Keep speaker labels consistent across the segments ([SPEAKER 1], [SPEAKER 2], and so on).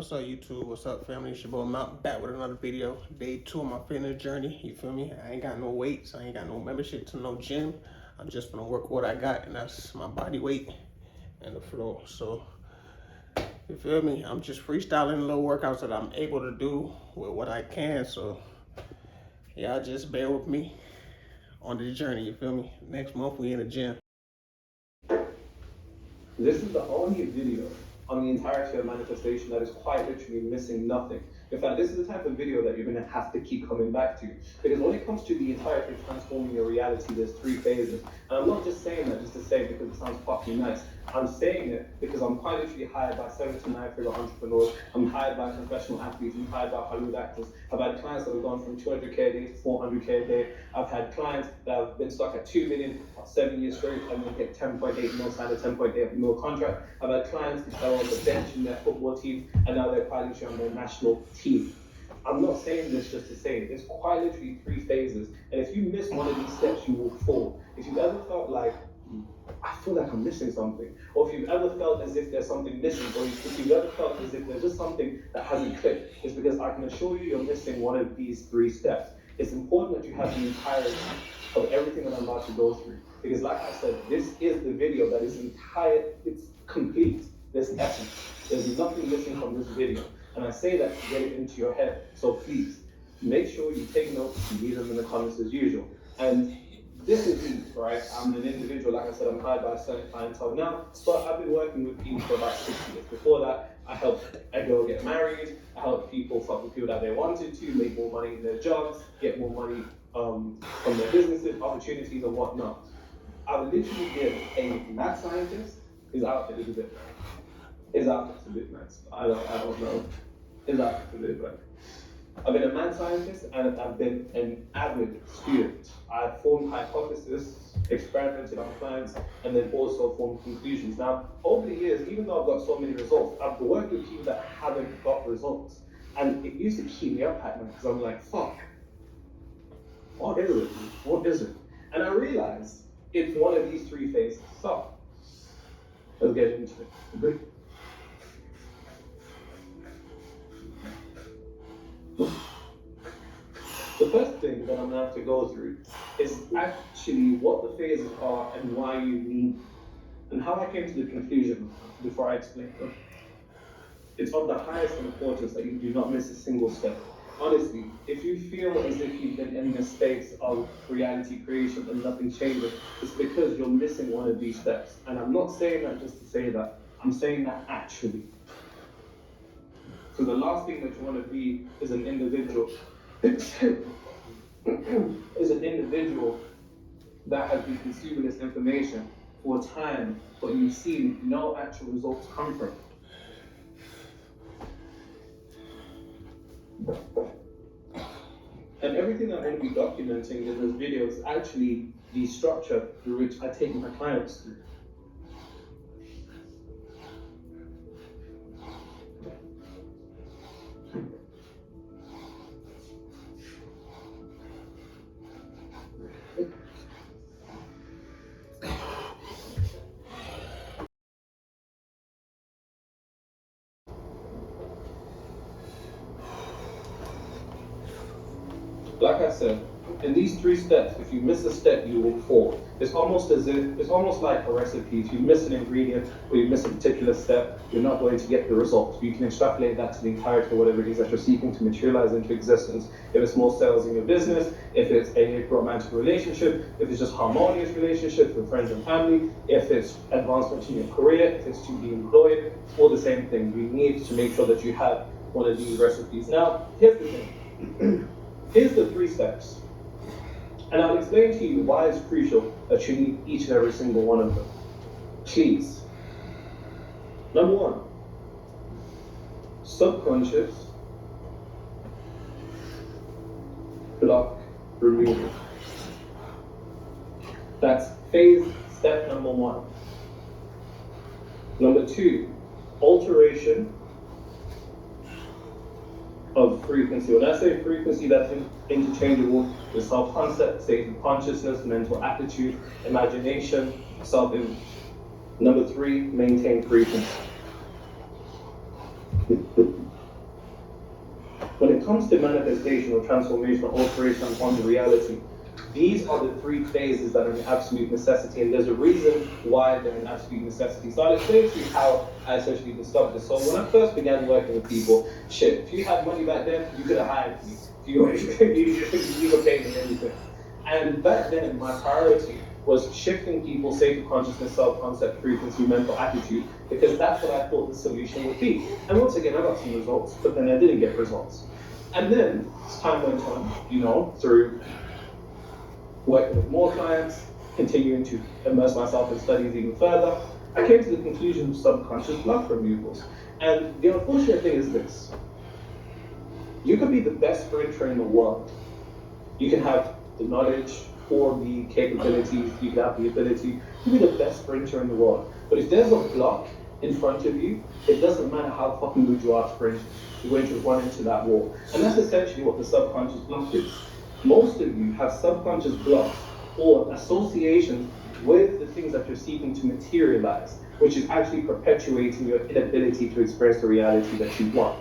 [SPEAKER 1] What's up, YouTube? What's up, family? It's your boy Mount back with another video. Day 2 of my fitness journey. You feel me? I ain't got no weights. I ain't got no membership to no gym. I'm just gonna work what I got, and that's my body weight and the floor. So, you feel me? I'm just freestyling little workouts that I'm able to do with what I can. So, y'all just bear with me on the journey. You feel me? Next month we in the gym.
[SPEAKER 2] This is the only video on the entirety of manifestation that is quite literally missing nothing. In fact, this is the type of video that you're going to have to keep coming back to. Because when it comes to the entirety of transforming your reality, there's 3 phases. And I'm not just saying that just to say it because it sounds fucking nice. I'm saying it because I'm quite literally hired by 7 to 9 figure entrepreneurs. I'm hired by professional athletes. I'm hired by Hollywood actors. I've had clients that have gone from 200K a day to 400K a day. I've had clients that have been stuck at 2 million for 7 years straight and they get 10.8 mil, signed a 10.8 mil contract. I've had clients that are on the bench in their football team and now they're quite literally on their national team. I'm not saying this just to say it. It's quite literally 3 phases. And if you miss one of these steps, you will fall. If you've ever felt like, I feel like I'm missing something, or if you've ever felt as if there's something missing, or if you've ever felt as if there's just something that hasn't clicked, it's because I can assure you you're missing one of these 3 steps. It's important that you have the entirety of everything that I'm about to go through. Because like I said, this is the video that is it's complete, this essence. There's nothing missing from this video. And I say that to get it into your head. So please, make sure you take notes and leave them in the comments as usual. And this is me, right? I'm an individual, like I said, I'm hired by a certain clientele now, but I've been working with people for about 6 years. Before that, I helped a girl get married, I helped people fuck with people that they wanted to, make more money in their jobs, get more money from their businesses, opportunities and whatnot. I've literally been a math scientist. His outfit is a bit mad. His outfit's a bit mad. I don't know. His outfit's a bit mad. I've been a mad scientist and I've been an avid student. I've formed hypotheses, experimented on clients, and then also formed conclusions. Now, over the years, even though I've got so many results, I've worked with people that haven't got results. And it used to keep me up at night because I'm like, fuck, what is it? What is it? And I realized it's one of these 3 phases. So, let's get into it. Agree? The first thing that I'm going to have to go through is actually what the phases are and why you need them, and how I came to the conclusion before I explain them. It's of the highest importance that you do not miss a single step. Honestly, if you feel as if you've been in this space of reality creation and nothing changes, it's because you're missing one of these steps. And I'm not saying that just to say that, I'm saying that actually. So the last thing that you want to be is an individual that has been consuming this information for time, but you've seen no actual results come from it. And everything I'm going to be documenting in this video is actually the structure through which I take my clients through. Like I said, in these 3 steps, if you miss a step, you will fall. It's almost like a recipe. If you miss an ingredient or you miss a particular step, you're not going to get the results. You can extrapolate that to the entirety of whatever it is that you're seeking to materialize into existence. If it's more sales in your business, if it's a romantic relationship, if it's just harmonious relationship with friends and family, if it's advancement in your career, if it's to be employed, all the same thing. You need to make sure that you have one of these recipes. Now, here's the thing. Here's the 3 steps. And I'll explain to you why it's crucial that you need each and every single one of them. Please. Number 1, subconscious block removal. That's phase step number 1. Number 2, alteration of frequency. When I say frequency, that's interchangeable with self-concept, state of consciousness, mental attitude, imagination, self-image. Number 3, maintain frequency. comes to manifestation or transformation or alteration on the reality, these are the three phases that are an absolute necessity, and there's a reason why they're an absolute necessity. So I'll explain to you how I essentially discovered this. So when I first began working with people, shit, if you had money back then, you could have hired me. You were paying me anything. And back then, my priority was shifting people's state of consciousness, self-concept, frequency, mental attitude, because that's what I thought the solution would be. And once again, I got some results, but then I didn't get results. And then, as time went on, through working with more clients, continuing to immerse myself in studies even further, I came to the conclusion of subconscious block removals. And the unfortunate thing is this. You could be the best sprinter in the world. You can have the knowledge or the capabilities, you can have the ability to be the best sprinter in the world. But if there's a block in front of you, it doesn't matter how fucking good you are sprinting, you're going to run into that wall. And that's essentially what the subconscious block is. Most of you have subconscious blocks or associations with the things that you're seeking to materialize, which is actually perpetuating your inability to experience the reality that you want.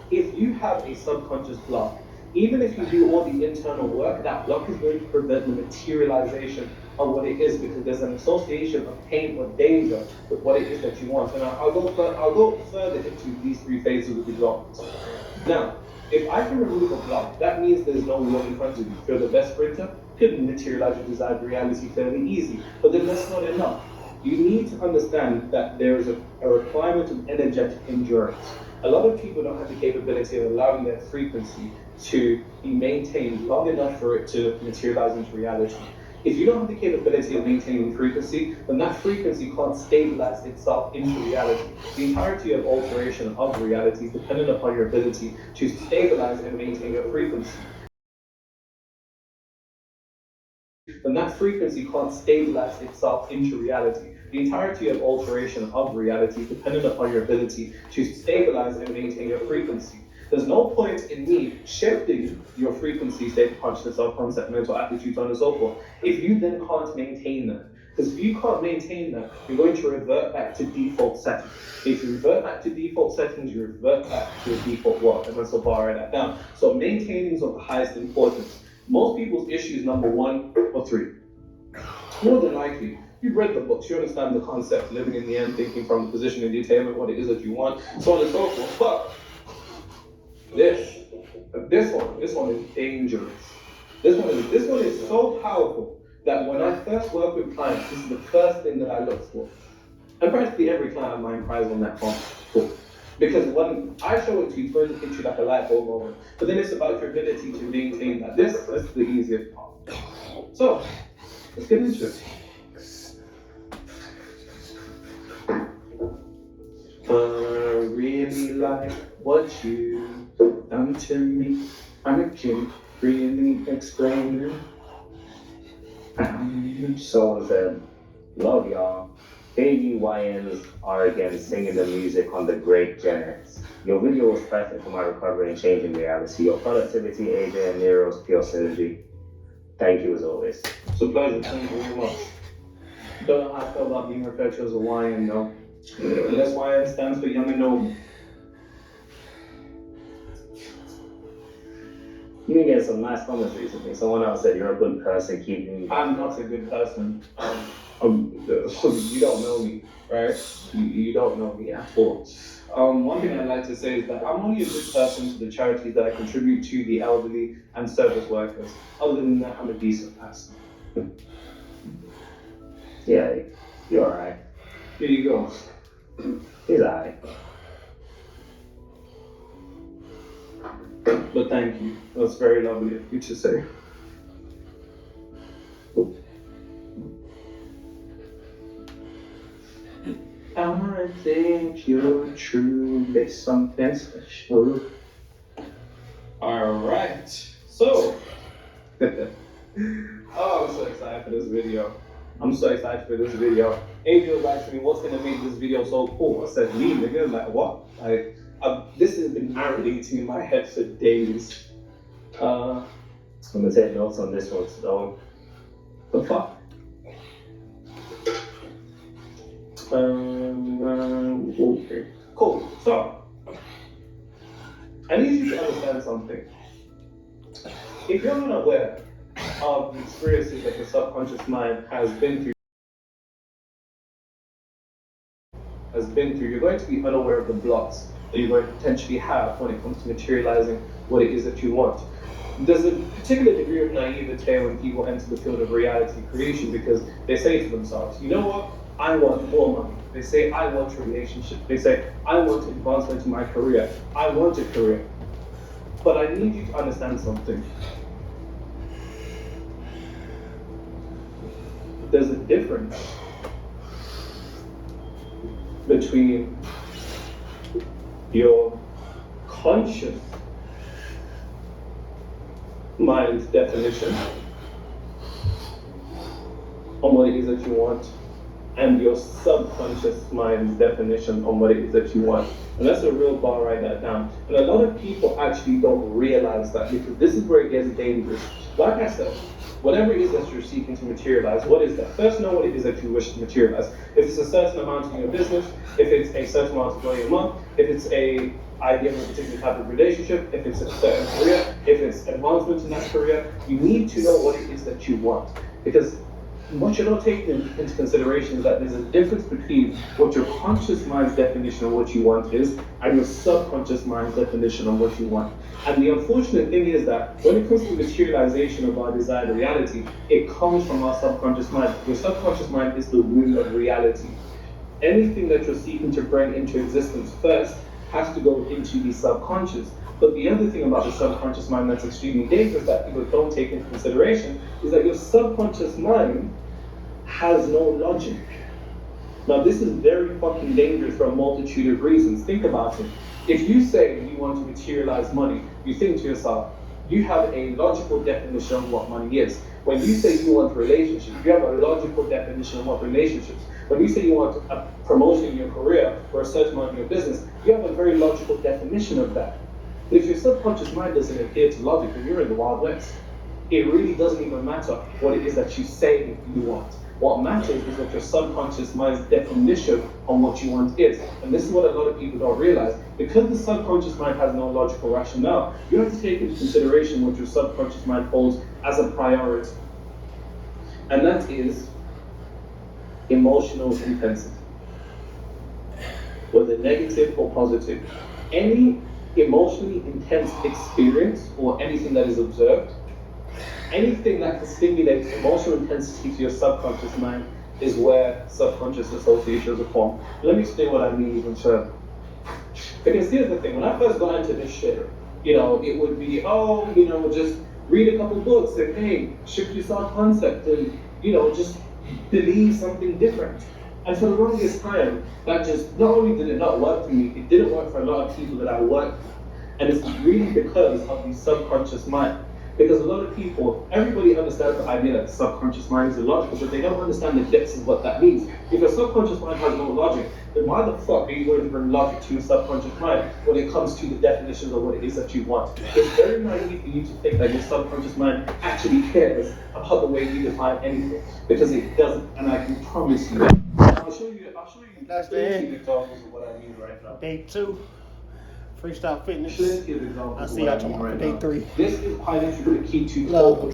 [SPEAKER 2] If you have a subconscious block, even if you do all the internal work, that block is going to prevent the materialization of what it is, because there's an association of pain or danger with what it is that you want. And I'll go further into these three phases of examples. Now, if I can remove a block, that means there's no wall in front of you. If you're the best sprinter, you can materialize your desired reality fairly easy. But then that's not enough. You need to understand that there is a requirement of energetic endurance. A lot of people don't have the capability of allowing their frequency to be maintained long enough for it to materialize into reality. If you don't have the capability of maintaining frequency, then that frequency can't stabilize itself into reality. The entirety of alteration of reality is dependent upon your ability to stabilize and maintain your frequency. Then that frequency can't stabilize itself into reality. The entirety of alteration of reality is dependent upon your ability to stabilize and maintain your frequency. There's no point in me shifting your frequency, state of consciousness, self-concept, mental attitudes, so on and so forth, if you then can't maintain that. Because if you can't maintain that, you're going to revert back to default settings. If you revert back to default settings, you revert back to your default world. And so bar that down. So maintaining is of the highest importance. Most people's issues, number 1 or 3. More than likely, you've read the books, you understand the concept, living in the end, thinking from the position of detailment, what it is that you want, so on and so forth. But this one is dangerous. This one is so powerful that when I first work with clients, this is the first thing that I look for. And practically every client of mine cries on that phone. Because when I show it to you, it's going to hit you like a light bulb moment. But then it's about your ability to maintain that. This is the easiest part. So, let's get into it. I really like what you done to me. I can't really explain it.
[SPEAKER 3] Someone said, love y'all. KUYNs are again singing the music on the Great Genetics. Your video was perfect for my recovery and changing reality. Your productivity, AJ and Nero's pure synergy. Thank you as always.
[SPEAKER 2] It's a pleasure. Thank you very much. Don't know how I feel about being referred to as a YN, though. And that's YN stands for Young and Noble.
[SPEAKER 3] You've been getting some nice comments recently. Someone else said you're a good person, keeping.
[SPEAKER 2] I'm not a good person. You don't know me, right? You don't know me at all. One thing I'd like to say is that I'm only a good person to the charities that I contribute to, the elderly and service workers. Other than that, I'm a decent person.
[SPEAKER 3] Yeah, you're alright.
[SPEAKER 2] Here you go.
[SPEAKER 3] He's alright.
[SPEAKER 2] But thank you. That's very lovely of you to say. I think you're truly something special. Alright, so oh, I'm so excited for this video. Adriel was asking me, what's gonna make this video so cool? I said, me, nigga. Like, what? This has been marinating in my head for days.
[SPEAKER 3] I'm gonna take notes on this one, so
[SPEAKER 2] The fuck? Okay. Cool. So, I need you to understand something. If you're not aware of the experiences that your subconscious mind has been through, you're going to be unaware of the blocks that you're going to potentially have when it comes to materializing what it is that you want. There's a particular degree of naivete when people enter the field of reality creation because they say to themselves, you know what, I want more money. They say, I want a relationship. They say, I want advancement in my career. I want a career. But I need you to understand something. There's a difference between your conscious mind's definition on what it is that you want and your subconscious mind's definition on what it is that you want. And that's a real bar, write that down. And a lot of people actually don't realize that because this is where it gets dangerous. Like I said, whatever it is that you're seeking to materialize, what is that? First, know what it is that you wish to materialize. If it's a certain amount in your business, if it's a certain amount of money a month, if it's a idea of a particular type of relationship, if it's a certain career, if it's advancement in that career, you need to know what it is that you want. Because what you're not taking into consideration is that there's a difference between what your conscious mind's definition of what you want is and your subconscious mind's definition of what you want. And the unfortunate thing is that when it comes to the materialization of our desired reality, it comes from our subconscious mind. Your subconscious mind is the womb of reality. Anything that you're seeking to bring into existence first has to go into the subconscious. But the other thing about the subconscious mind that's extremely dangerous that people don't take into consideration is that your subconscious mind has no logic. Now this is very fucking dangerous for a multitude of reasons. Think about it. If you say you want to materialize money, you think to yourself, you have a logical definition of what money is. When you say you want relationships, you have a logical definition of what relationships. When you say you want a promotion in your career or a certain amount in your business, you have a very logical definition of that. But if your subconscious mind doesn't adhere to logic, then you're in the Wild West. It really doesn't even matter what it is that you say you want. What matters is what your subconscious mind's definition on what you want is. And this is what a lot of people don't realize. Because the subconscious mind has no logical rationale, you have to take into consideration what your subconscious mind holds as a priority. And that is emotional intensity. Whether negative or positive. Any emotionally intense experience or anything that is observed, anything that can stimulate emotional intensity to your subconscious mind is where subconscious associations are formed. Let me explain what I mean even further. Because here's the thing, when I first got into this shit, it would be, just read a couple books and hey, shift your self-concept and, just believe something different. And for the longest time, that just, not only did it not work for me, it didn't work for a lot of people that I worked with. And it's really because of the subconscious mind. Because a lot of people, everybody understands the idea that the subconscious mind is illogical, but they don't understand the depths of what that means. If your subconscious mind has no logic, then why the fuck are you going to bring logic to your subconscious mind when it comes to the definitions of what it is that you want? It's very naive for you to think that your subconscious mind actually cares about the way you define anything, because it doesn't, and I can promise you. I'll show you
[SPEAKER 1] That's the
[SPEAKER 2] plenty
[SPEAKER 1] end.
[SPEAKER 2] of examples of what I mean right now.
[SPEAKER 1] Day 2, freestyle fitness.
[SPEAKER 2] Plenty of examples
[SPEAKER 1] I
[SPEAKER 2] of
[SPEAKER 1] see
[SPEAKER 2] what
[SPEAKER 1] y'all
[SPEAKER 2] I mean
[SPEAKER 1] tomorrow
[SPEAKER 2] right
[SPEAKER 1] for day
[SPEAKER 2] now.
[SPEAKER 1] 3.
[SPEAKER 2] This is quite literally the key to
[SPEAKER 1] Love.
[SPEAKER 2] total